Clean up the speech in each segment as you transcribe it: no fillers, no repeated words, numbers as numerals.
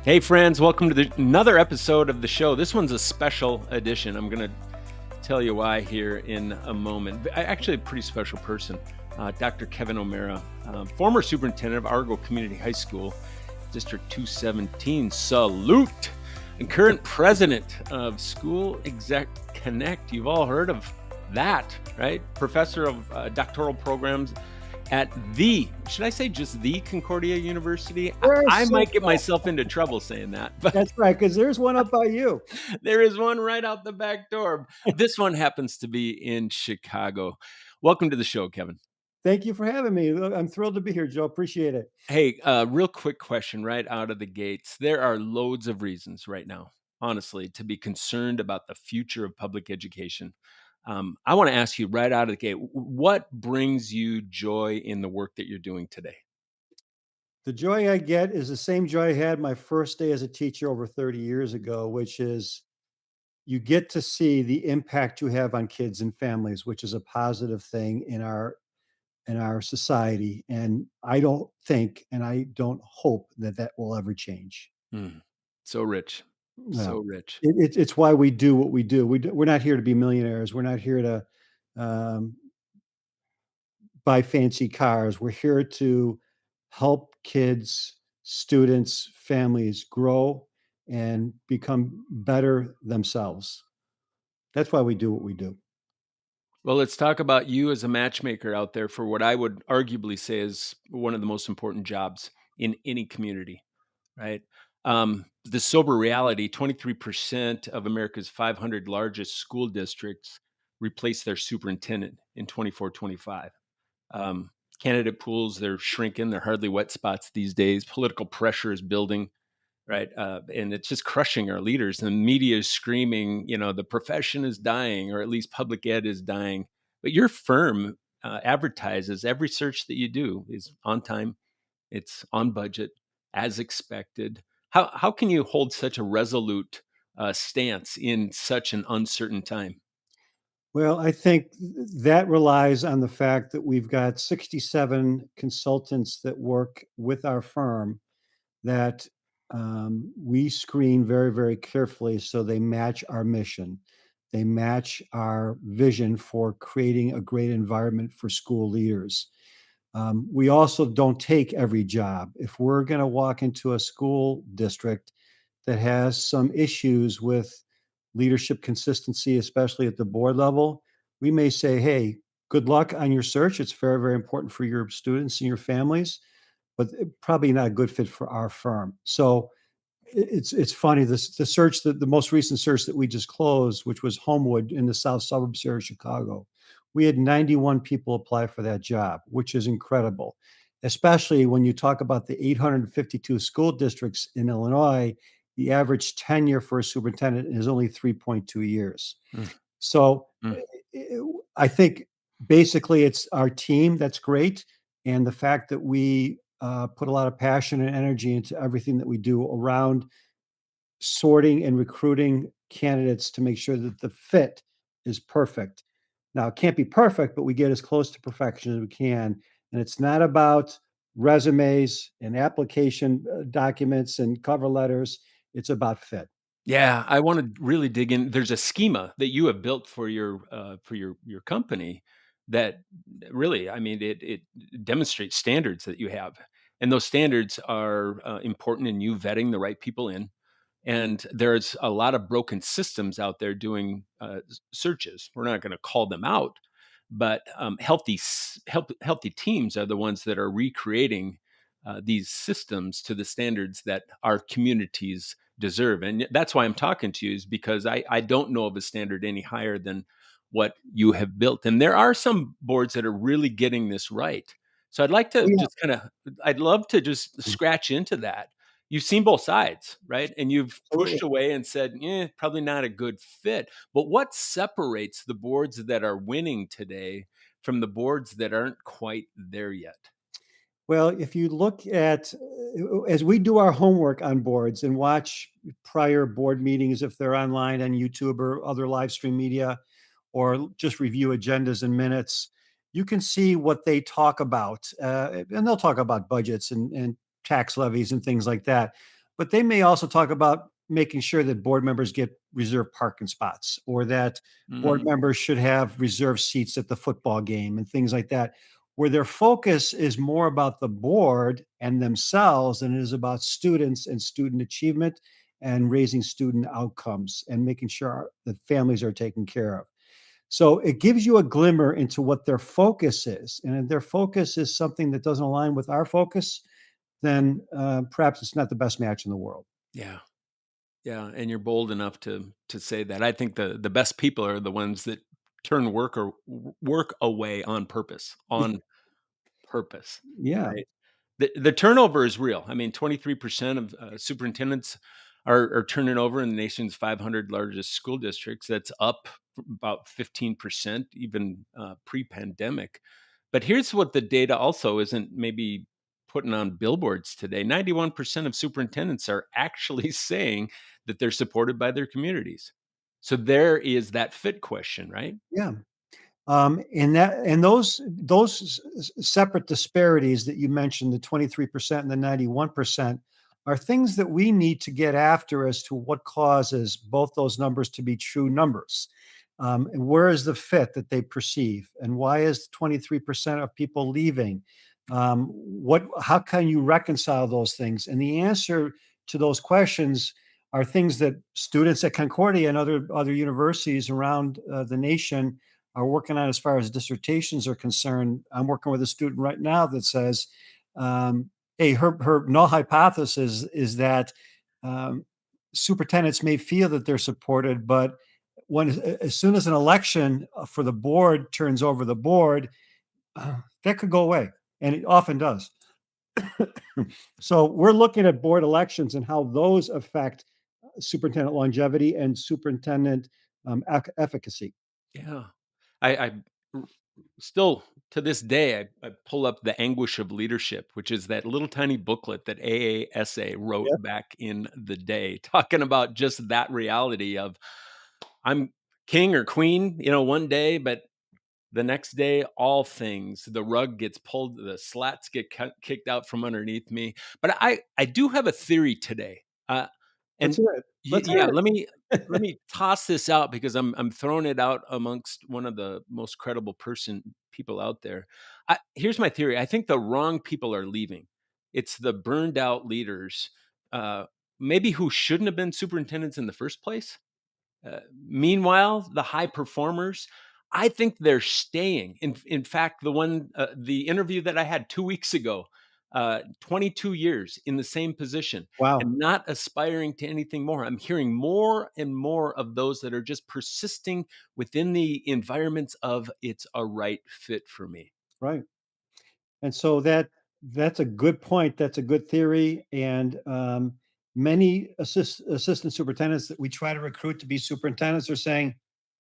Hey, friends, welcome to another episode of the show. This one's a special edition. I'm going to tell you why here in a moment. Actually, a pretty special person, Dr. Kevin O'Mara, former superintendent of Argo Community High School, District 217. Salute! And current president of School Exec Connect. You've all heard of that, right? Professor of doctoral programs at should I say just the Concordia University? I might get myself into trouble saying that, but That's right, because there's one up by you. there is one right out the back door. This one happens to be in Chicago. Welcome to the show, Kevin. Thank you for having me. I'm thrilled to be here, Joe. Appreciate it. Hey, real quick question right out of the gates. There are loads of reasons right now, honestly, to be concerned about the future of public education. I want to ask you right out of the gate, what brings you joy in the work that you're doing today? The joy I get is the same joy I had my first day as a teacher over 30 years ago, which is you get to see the impact you have on kids and families, which is a positive thing in our society. And I don't think and I don't hope that that will ever change. Mm, so rich, so No, rich. it's why we do what we do. We're not here to be millionaires. We're not here to um, buy fancy cars. We're here to help kids, students, families grow and become better themselves. That's why we do what we do. Well, let's talk about you as a matchmaker out there for what I would arguably say is one of the most important jobs in any community, right? The sober reality 23% of America's 500 largest school districts replace their superintendent in 24-25. Um, Candidate pools, they're shrinking, they're hardly wet spots these days. Political pressure is building, right? And it's just crushing our leaders. And the media is screaming, the profession is dying, or at least public ed is dying. But your firm advertises every search that you do is on time, it's on budget, as expected. How can you hold such a resolute stance in such an uncertain time? Well, I think that relies on the fact that we've got 67 consultants that work with our firm that we screen very, very carefully so they match our mission. They match our vision for creating a great environment for school leaders. We also don't take every job. If we're going to walk into a school district that has some issues with leadership consistency, especially at the board level, we may say, hey, good luck on your search. It's very, very important for your students and your families, but probably not a good fit for our firm. So it's funny. The most recent search that we just closed, which was Homewood in the south suburbs here of Chicago, we had 91 people apply for that job, which is incredible, especially when you talk about the 852 school districts in Illinois. The average tenure for a superintendent is only 3.2 years. Mm, So mm. eh, I think basically it's our team that's great, and the fact that we put a lot of passion and energy into everything that we do around sorting and recruiting candidates to make sure that the fit is perfect. Now, it can't be perfect, but we get as close to perfection as we can. And it's not about resumes and application documents and cover letters. It's about fit. Yeah, I want to really dig in. There's a schema that you have built for your company that really, I mean, it demonstrates standards that you have, and those standards are important in you vetting the right people in. And there's a lot of broken systems out there doing searches. We're not going to call them out, but healthy teams are the ones that are recreating these systems to the standards that our communities deserve. And that's why I'm talking to you, is because I don't know of a standard any higher than what you have built. And there are some boards that are really getting this right. So Oh, yeah. I'd love to just scratch into that. You've seen both sides, right? And you've pushed Absolutely. away and said, probably not a good fit. But what separates the boards that are winning today from the boards that aren't quite there yet? Well, if you look at, as we do our homework on boards and watch prior board meetings, if they're online on YouTube or other live stream media, or just review agendas and minutes, you can see what they talk about. And they'll talk about budgets and tax levies and things like that. but they may also talk about making sure that board members get reserved parking spots, or that board Mm, members should have reserved seats at the football game and things like that, where their focus is more about the board and themselves than it is about students and student achievement and raising student outcomes and making sure that families are taken care of. So it gives you a glimmer into what their focus is. And if their focus is something that doesn't align with our focus, then perhaps it's not the best match in the world. yeah. Yeah, and you're bold enough to say that. I think the best people are the ones that turn work away on purpose, Yeah, right? The turnover is real. I mean, 23% of superintendents are turning over in the nation's 500 largest school districts. That's up about 15%, even pre-pandemic. But here's what the data also isn't maybe putting on billboards today. 91% of superintendents are actually saying that they're supported by their communities. So there is that fit question, right? yeah. And those separate disparities that you mentioned, the 23% and the 91%, are things that we need to get after as to what causes both those numbers to be true numbers. And where is the fit that they perceive, and why is 23% of people leaving? How can you reconcile those things? And the answer to those questions are things that students at Concordia and other universities around the nation are working on as far as dissertations are concerned. I'm working with a student right now that says, hey, her null hypothesis is that um, superintendents may feel that they're supported, but when as soon as an election for the board turns over the board, that could go away, and it often does. So we're looking at board elections and how those affect superintendent longevity and superintendent efficacy. Yeah. I r- still to this day I pull up the anguish of leadership, which is that little tiny booklet that AASA wrote Yep, back in the day, talking about just that reality of I'm king or queen, one day, but the next day, all things, the rug gets pulled, the slats get kicked out from underneath me. But I do have a theory today, let's and hear it. Let's yeah, hear let me toss this out because I'm throwing it out amongst one of the most credible people out there. Here's my theory: I think the wrong people are leaving. It's the burned out leaders, uh, maybe who shouldn't have been superintendents in the first place. Meanwhile, the high performers, I think they're staying. In fact, the interview that I had 2 weeks ago, 22 years in the same position Wow. and not aspiring to anything more. I'm hearing more and more of those that are just persisting within the environments of it's a right fit for me. Right. And so that's a good point. That's a good theory. And many assistant superintendents that we try to recruit to be superintendents are saying,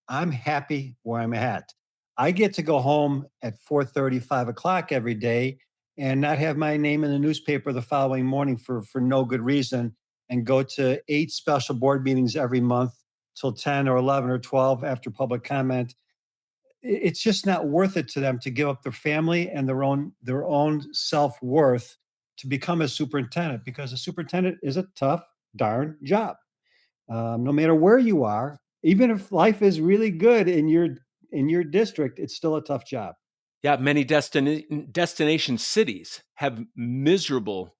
"I'm happy where I'm at. I get to go home at 4:30, 5 o'clock every day, and not have my name in the newspaper the following morning for no good reason, and go to 8 special board meetings every month till 10 or 11 or 12 after public comment. It's just not worth it to them to give up their family and their own self-worth to become a superintendent, because a superintendent is a tough darn job. No matter where you are, even if life is really good in your district, it's still a tough job. Yeah, many destination cities have miserable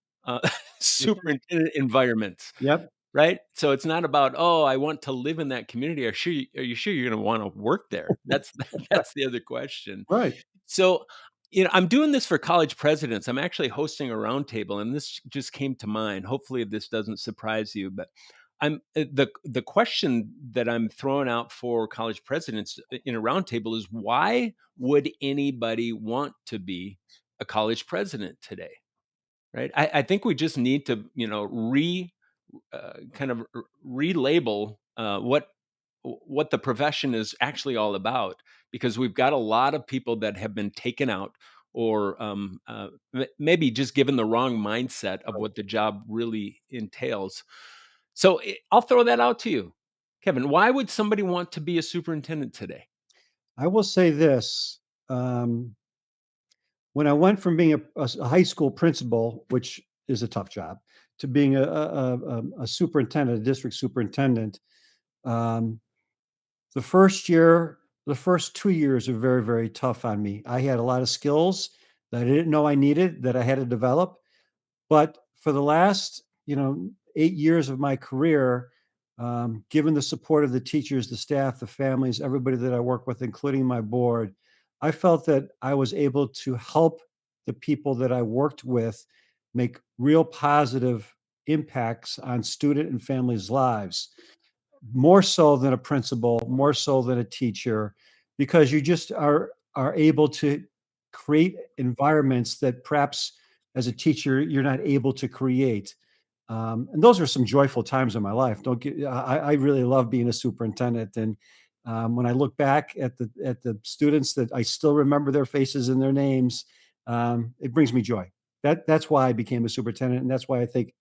superintendent environments. Yep. Right? So it's not about, "Oh, I want to live in that community." Are you sure you're gonna wanna work there? That's that's the other question. Right. So, I'm doing this for college presidents. I'm actually hosting a roundtable, and this just came to mind. Hopefully, this doesn't surprise you, but the question that I'm throwing out for college presidents in a roundtable is why would anybody want to be a college president today? Right? I think we just need to, kind of relabel what the profession is actually all about, because we've got a lot of people that have been taken out or maybe just given the wrong mindset of what the job really entails. So I'll throw that out to you, Kevin. Why would somebody want to be a superintendent today? I will say this. Um, when I went from being a high school principal, which is a tough job. To being a superintendent, a district superintendent, um, the first year, the first 2 years are very, very tough on me. I had a lot of skills that I didn't know I needed, that I had to develop. But for the last, 8 years of my career, given the support of the teachers, the staff, the families, everybody that I work with, including my board, I felt that I was able to help the people that I worked with make real positive impacts on student and families' lives, more so than a principal, more so than a teacher, because you just are able to create environments that perhaps as a teacher you're not able to create. And those are some joyful times in my life. Don't get I really love being a superintendent, and when I look back at the students that I still remember their faces and their names, it brings me joy. That's why I became a superintendent, and that's why I think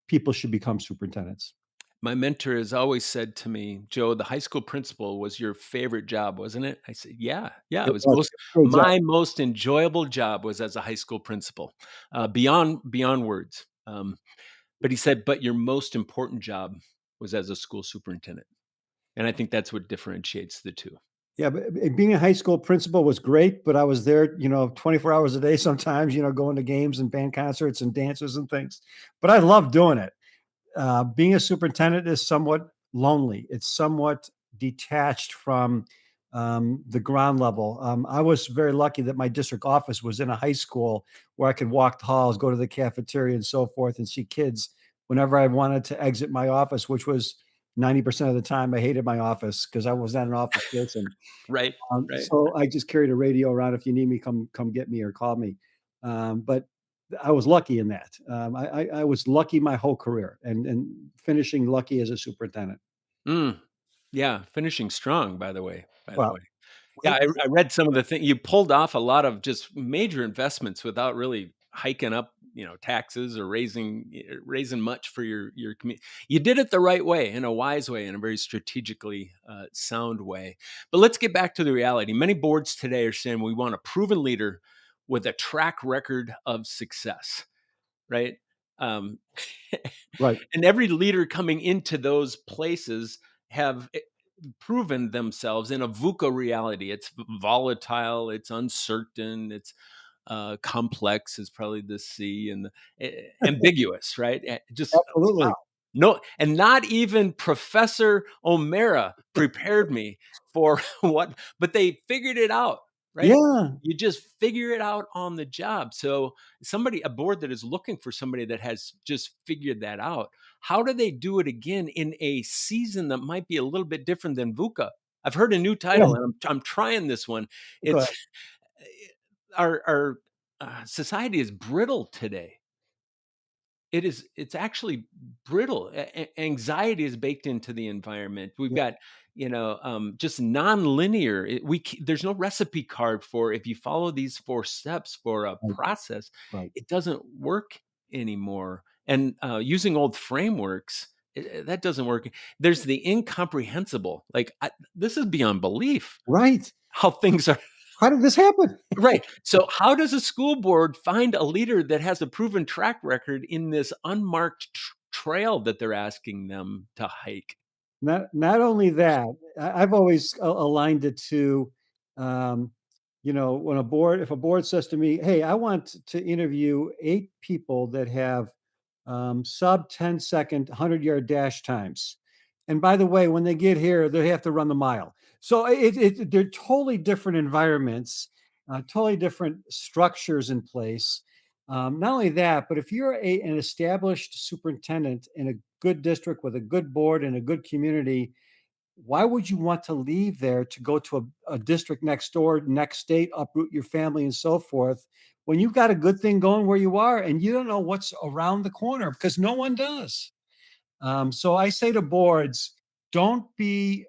people should become superintendents. My mentor has always said to me, "Joe, the high school principal was your favorite job, wasn't it?" I said, "Yeah, yeah, it It was was most a great job. my most enjoyable job was as a high school principal, beyond words." But he said, "But your most important job was as a school superintendent," and I think that's what differentiates the 2. Yeah, but being a high school principal was great, but I was there, 24 hours a day sometimes, going to games and band concerts and dances and things. But I love doing it. Being a superintendent is somewhat lonely. It's somewhat detached from the ground level. I was very lucky that my district office was in a high school where I could walk the halls, go to the cafeteria, and so forth, and see kids whenever I wanted to exit my office, which was 90% of the time. I hated my office because I was not an office person. Right, right. So I just carried a radio around. If you need me, come get me or call me. But I was lucky in that. I was lucky my whole career, and finishing lucky as a superintendent. Mm, yeah, finishing strong, by the way. Well, Yeah, we I read some of the things you pulled off a lot of just major investments without really hiking up, taxes or raising much for your community. You did it the right way, in a wise way, in a very strategically sound way. But let's get back to the reality. Many boards today are saying we want a proven leader with a track record of success, right? Um, right, and every leader coming into those places have proven themselves in a VUCA reality. It's volatile, it's uncertain, it's complex is probably the C, and ambiguous, right? Just wow. absolutely. No, and not even Professor O'Mara prepared me for what, but they figured it out, right? Yeah, You just figure it out on the job. So a board that is looking for somebody that has just figured that out, how do they do it again in a season that might be a little bit different than VUCA? I've heard a new yeah. title, and I'm trying this one. Go ahead. It's our society is brittle today. It's actually brittle. Anxiety is baked into the environment. We've Yeah, got, just nonlinear. There's no recipe card for if you follow these 4 steps for a right, process, right. it doesn't work anymore. And using old frameworks, that doesn't work. There's the incomprehensible. Like this is beyond belief Right. how things are. How did this happen? Right. So, how does a school board find a leader that has a proven track record in this unmarked trail that they're asking them to hike? Not only that, I've always aligned it to, um, when if a board says to me, "Hey, I want to interview 8 people that have sub 10-second 100-yard dash times, and by the way, when they get here, they have to run the mile." So they're totally different environments, totally different structures in place. Not only that, but if you're an established superintendent in a good district with a good board and a good community, why would you want to leave there to go to a district next door, next state, uproot your family and so forth when you've got a good thing going where you are and you don't know what's around the corner because no one does. So I say to boards, don't be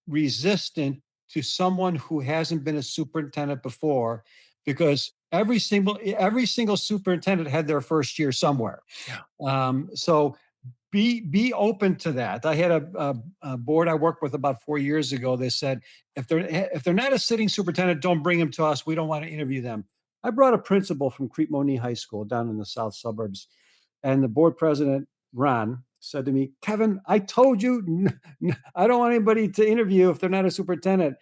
resistant to someone who hasn't been a superintendent before because every single superintendent had their first year somewhere. Yeah. So be open to that. I had a board I worked with about 4 years ago. They said if they're not a sitting superintendent, don't bring them to us. We don't want to interview them. I brought a principal from Crete-Monee High School down in the south suburbs, and the board president, Ron, said to me, Kevin, I told you I don't want anybody to interview if they're not a superintendent.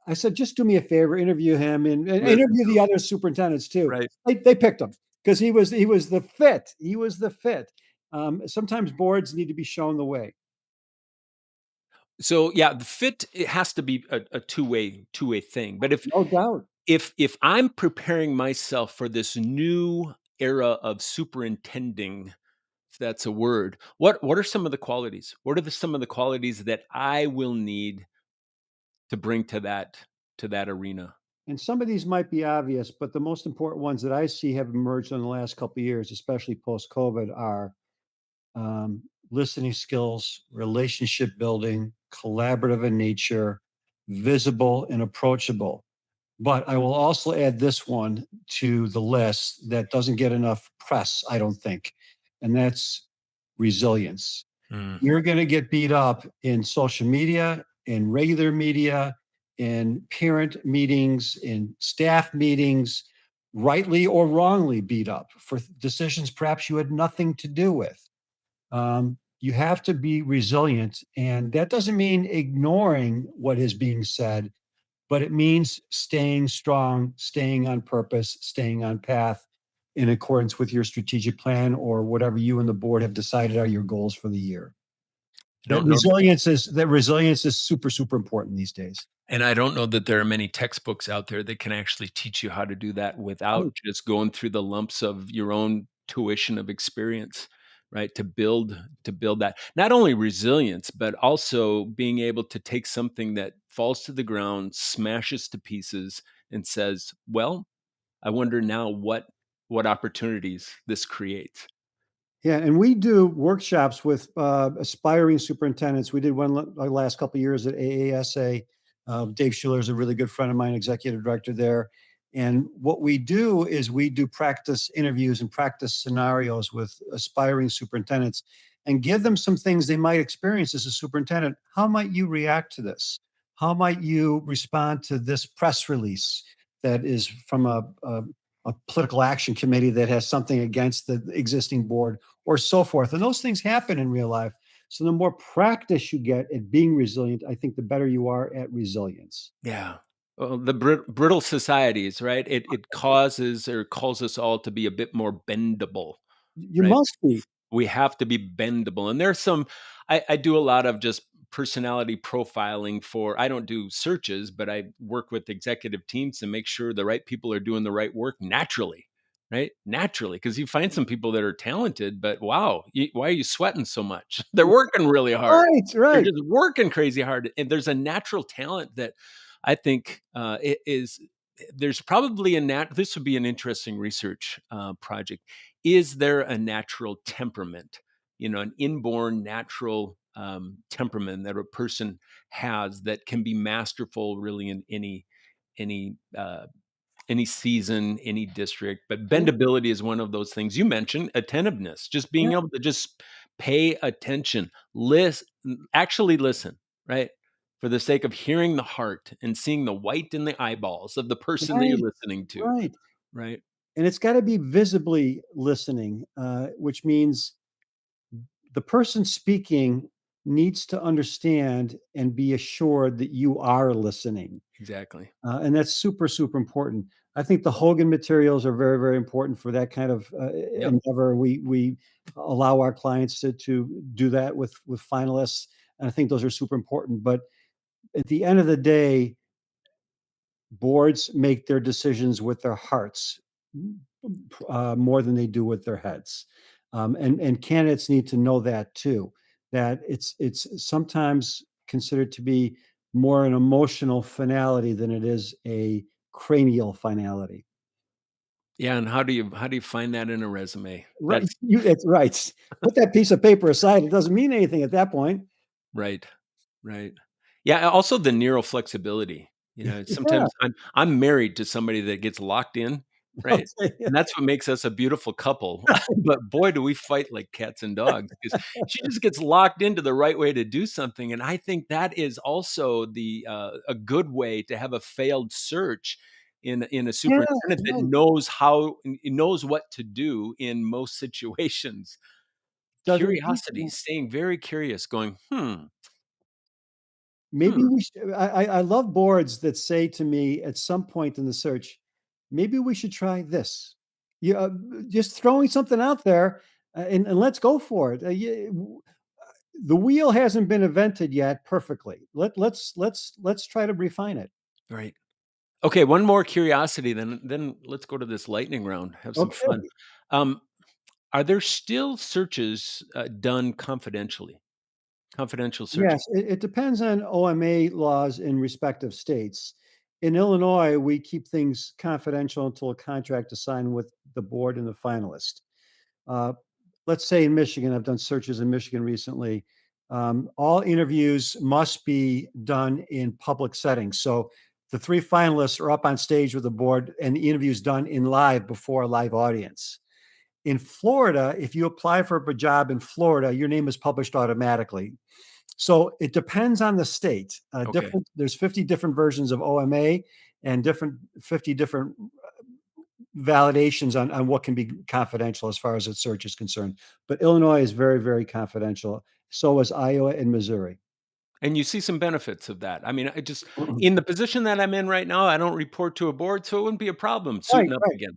I said, just do me a favor, interview him and Listen interview to the other superintendents too. right. They picked him because he was the fit. He was the fit. Sometimes boards need to be shown the way. So yeah, the fit, it has to be a two-way thing. But No doubt. if I'm preparing myself for this new era of superintending, if that's a word, what are some of the qualities? What are some of the qualities that I will need to bring to that arena? And some of these might be obvious, but the most important ones that I see have emerged in the last couple of years, especially post COVID, are um, listening skills, relationship building, collaborative in nature, visible and approachable. But I will also add this one to the list that doesn't get enough press, I don't think, and that's resilience. Mm. You're going to get beat up in social media, in regular media, in parent meetings, in staff meetings, rightly or wrongly beat up for decisions perhaps you had nothing to do with. You have to be resilient, and that doesn't mean ignoring what is being said, but it means staying strong, staying on purpose, staying on path in accordance with your strategic plan or whatever you and the board have decided are your goals for the year. I don't know That resilience is super, super important these days. And I don't know that there are many textbooks out there that can actually teach you how to do that without Right. just going through the lumps of your own tuition of experience, right? To build that. Not only resilience, but also being able to take something that falls to the ground, smashes to pieces, and says, "Well, I wonder now what opportunities this creates." Yeah, and we do workshops with aspiring superintendents. We did one last couple of years at AASA. Dave Schuler is a really good friend of mine, executive director there. And what we do is we do practice interviews and practice scenarios with aspiring superintendents and give them some things they might experience as a superintendent. How might you react to this? How might you respond to this press release that is from a political action committee that has something against the existing board or so forth. And those things happen in real life. So the more practice you get at being resilient, I think the better you are at resilience. Yeah. Well, the brittle societies, right? It causes or calls us all to be a bit more bendable, You right? must be. We have to be bendable. And there's some, I do a lot of just personality profiling for, I don't do searches, but I work with executive teams to make sure the right people are doing the right work naturally, right? Naturally. Because you find some people that are talented, but wow, why are you sweating so much? They're working really hard. Right, They're right. just working crazy hard. And there's a natural talent that I think it is. There's probably this would be an interesting research project. Is there a natural temperament, an inborn natural temperament that a person has that can be masterful really in any any season, any district? But Yeah, bendability is one of those things. You mentioned attentiveness, just being yeah, able to just pay attention, listen, actually listen, right? For the sake of hearing the heart and seeing the white in the eyeballs of the person that you're right, listening to, right. right? And it's got to be visibly listening, which means the person speaking needs to understand and be assured that you are listening. Exactly. And that's super, super important. I think the Hogan materials are very, very important for that kind of Yep. endeavor. We allow our clients to do that with finalists, and I think those are super important. But at the end of the day, boards make their decisions with their hearts more than they do with their heads, and candidates need to know that too. That it's sometimes considered to be more an emotional finality than it is a cranial finality. Yeah, and how do you find that in a resume? Right, That's it's right. Put that piece of paper aside. It doesn't mean anything at that point. right. Right. Yeah, also the neuroflexibility. Yeah. Sometimes I'm married to somebody that gets locked in, right? Okay. And that's what makes us a beautiful couple. But boy, do we fight like cats and dogs because she just gets locked into the right way to do something. And I think that is also a good way to have a failed search in a Yeah, superintendent that right. knows what to do in most situations. Doesn't he Curiosity, staying very curious, going, maybe hmm, we should I love boards that say to me at some point in the search, "Maybe we should try this." Yeah, just throwing something out there, and let's go for it. The wheel hasn't been invented yet perfectly. Let's try to refine it. right. Okay, one more curiosity, then let's go to this lightning round, have some fun. Okay. Um, are there still searches, done confidentially? Confidential searches? Yes, it depends on OMA laws in respective states. In Illinois, we keep things confidential until a contract is signed with the board and the finalist. Uh, let's say in Michigan, I've done searches in Michigan recently. All interviews must be done in public settings. So the three finalists are up on stage with the board, and the interview is done in live before a live audience. In Florida, if you apply for a job in Florida, your name is published automatically. So it depends on the state. Okay. There's 50 different versions of OMA and 50 different validations on what can be confidential as far as a search is concerned. But Illinois is very, very confidential. So is Iowa and Missouri. And you see some benefits of that. I mean, I just in the position that I'm in right now, I don't report to a board, so it wouldn't be a problem Right, suiting up right. again.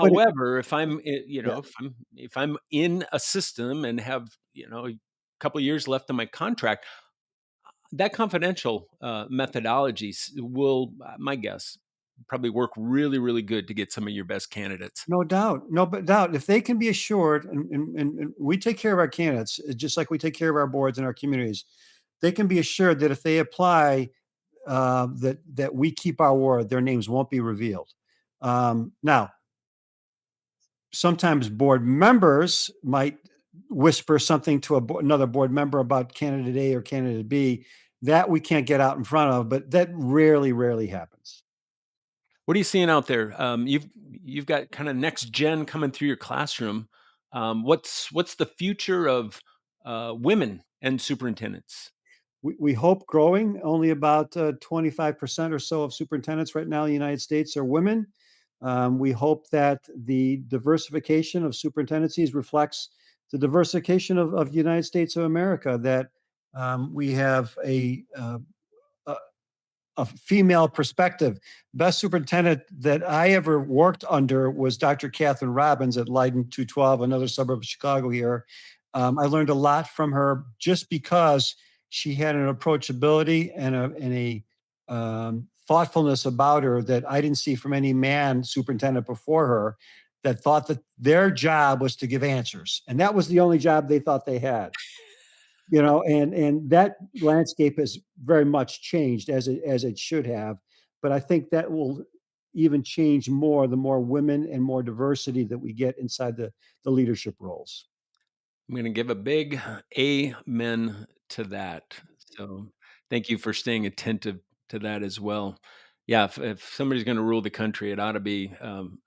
But it, However, if yeah, yeah, if I'm in a system and have, a couple of years left on my contract, that confidential, methodologies will, my guess, probably work really, really good to get some of your best candidates. no doubt, no but doubt. If they can be assured, and we take care of our candidates, just like we take care of our boards and our communities, they can be assured that if they apply, that we keep our word. Their names won't be revealed. Now, sometimes board members might whisper something to another board member about candidate A or candidate B that we can't get out in front of, but that rarely, rarely happens. What are you seeing out there? You've got kind of next gen coming through your classroom. What's the future of women and superintendents? We hope growing. Only about 25% or so of superintendents right now in the United States are women. We hope that the diversification of superintendencies reflects the diversification of the United States of America, that we have a a female perspective. Best superintendent that I ever worked under was Dr. Catherine Robbins at Leiden 212, another suburb of Chicago here. I learned a lot from her just because she had an approachability and a thoughtfulness about her that I didn't see from any man superintendent before her, that thought that their job was to give answers. And that was the only job they thought they had. And that landscape has very much changed, as it should have. But I think that will even change more the more women and more diversity that we get inside the leadership roles. I'm going to give a big amen to that. So thank you for staying attentive to that as well. Yeah, if somebody's going to rule the country, it ought to be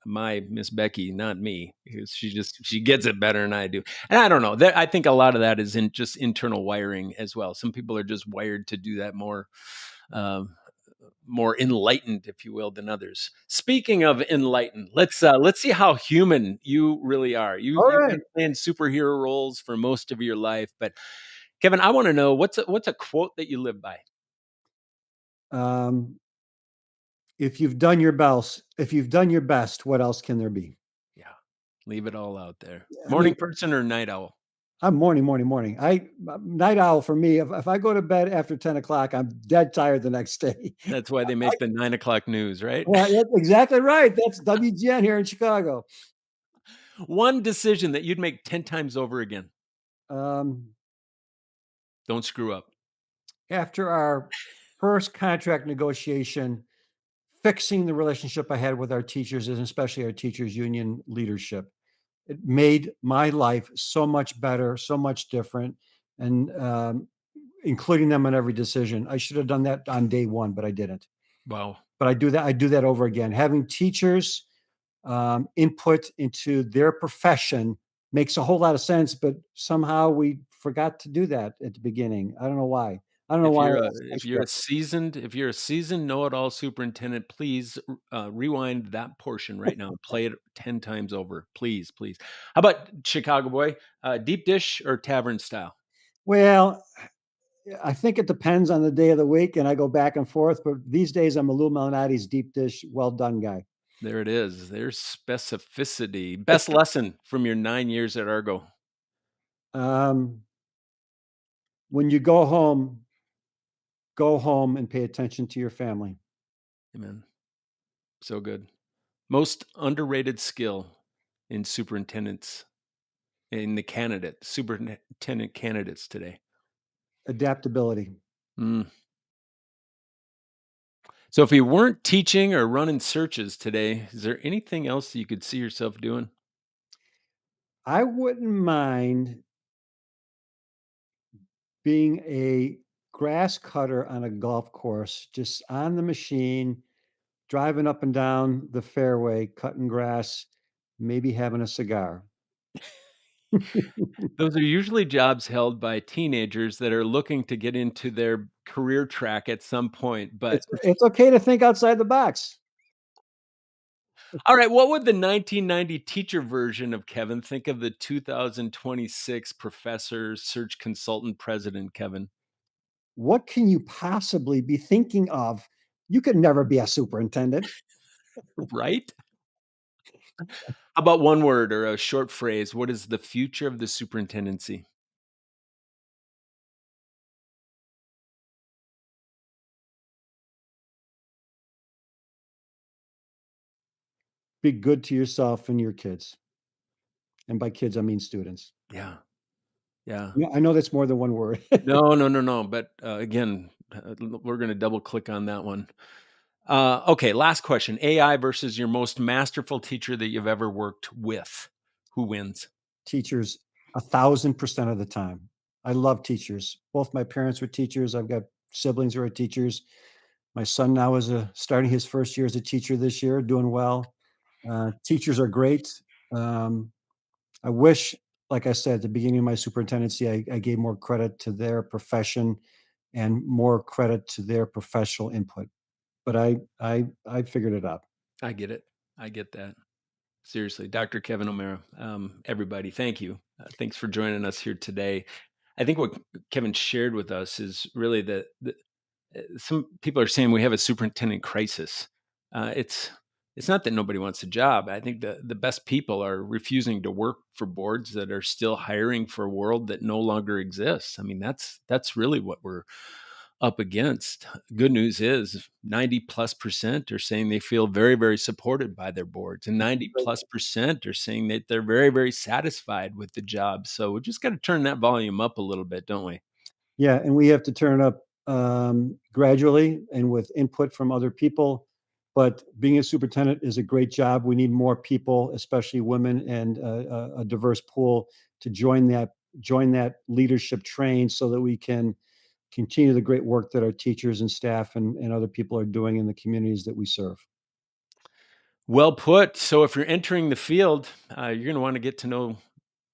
my Miss Becky, not me, because she gets it better than I do. And I don't know. I think a lot of that is in just internal wiring as well. Some people are just wired to do that um, more enlightened, if you will, than others. Speaking of enlightened, let's see how human you really are. All You've right. been playing superhero roles for most of your life, but Kevin, I want to know what's a quote that you live by. Um, if you've done your best, what else can there be? Yeah, leave it all out there. I mean, Morning person or night owl? I'm morning, morning, morning. Night owl for me. If I go to bed after 10 o'clock, I'm dead tired the next day. That's why they make the 9 o'clock news, right? Well, that's exactly right. That's WGN here in Chicago. One decision that you'd make 10 times over again. Um, Don't screw up. After our first contract negotiation, fixing the relationship I had with our teachers, and especially our teachers union leadership, it made my life so much better, so much different, and including them in every decision. I should have done that on day one, but I didn't. Wow. But I do that over again. Having teachers input into their profession makes a whole lot of sense, but somehow we forgot to do that at the beginning. I don't know why. I don't know why I asked. If Thanks, you're Jeff. a seasoned know-it-all superintendent, please, rewind that portion right now and play it 10 times over. Please, please. How about Chicago boy? Deep dish or tavern style? Well, I think it depends on the day of the week, and I go back and forth. But these days, I'm a Lou Malnati's deep dish, well done guy. There it is. There's specificity. Best lesson from your 9 years at Argo? Um, when you go home and pay attention to your family. Amen. So good. Most underrated skill in superintendents in the superintendent candidates today? Adaptability. Mm. So if you weren't teaching or running searches today, is there anything else you could see yourself doing? I wouldn't mind being a grass cutter on a golf course, just on the machine, driving up and down the fairway, cutting grass, maybe having a cigar. Those are usually jobs held by teenagers that are looking to get into their career track at some point. But It's okay to think outside the box. all right, what would the 1990 teacher version of Kevin think of the 2026 professor, search consultant, president Kevin? What can you possibly be thinking of? You could never be a superintendent. Right? How about one word or a short phrase? What is the future of the superintendency? Be good to yourself and your kids. And by kids, I mean students. Yeah. Yeah. Yeah, I know that's more than one word. No, no, no, no. But again, we're going to double click on that one. Okay. Last question. AI versus your most masterful teacher that you've ever worked with. Who wins? Teachers 1,000% of the time. I love teachers. Both my parents were teachers. I've got siblings who are teachers. My son now is starting his first year as a teacher this year, doing well. Teachers are great. Um, I wish, like I said at the beginning of my superintendency, I gave more credit to their profession and more credit to their professional input. But I figured it out. I get it. I get that. Seriously. Dr. Kevin O'Mara, everybody, thank you. Thanks for joining us here today. I think what Kevin shared with us is really some people are saying we have a superintendent crisis. It's not that nobody wants a job. I think the best people are refusing to work for boards that are still hiring for a world that no longer exists. I mean, that's really what we're up against. Good news is 90+% are saying they feel very, very supported by their boards, and 90+% are saying that they're very, very satisfied with the job. So we just got to turn that volume up a little bit, don't we? Yeah, and we have to turn it up gradually and with input from other people. But being a superintendent is a great job. We need more people, especially women, and a diverse pool to join that leadership train, so that we can continue the great work that our teachers and staff and other people are doing in the communities that we serve. Well put. So if you're entering the field, you're going to want to get to know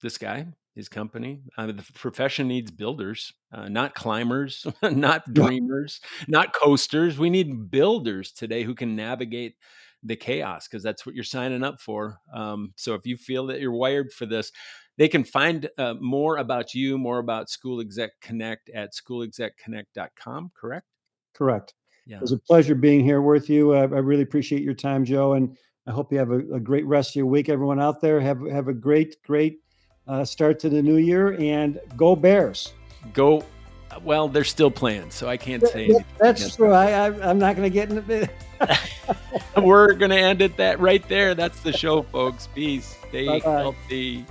this guy, his company. The profession needs builders, not climbers, not Yeah, dreamers, not coasters. We need builders today who can navigate the chaos because that's what you're signing up for. So if you feel that you're wired for this, they can find more about you, more about School Exec Connect at schoolexecconnect.com, correct? correct. It was Yeah. a pleasure being here with you. I really appreciate your time, Joe, and I hope you have a great rest of your week. Everyone out there, have a great start to the new year, and go Bears. Go. Well, they're still playing, so I can't say anything That's against true. I'm not going to get into it. We're going to end it that right there. That's the show, folks. Peace. Bye Stay bye. healthy.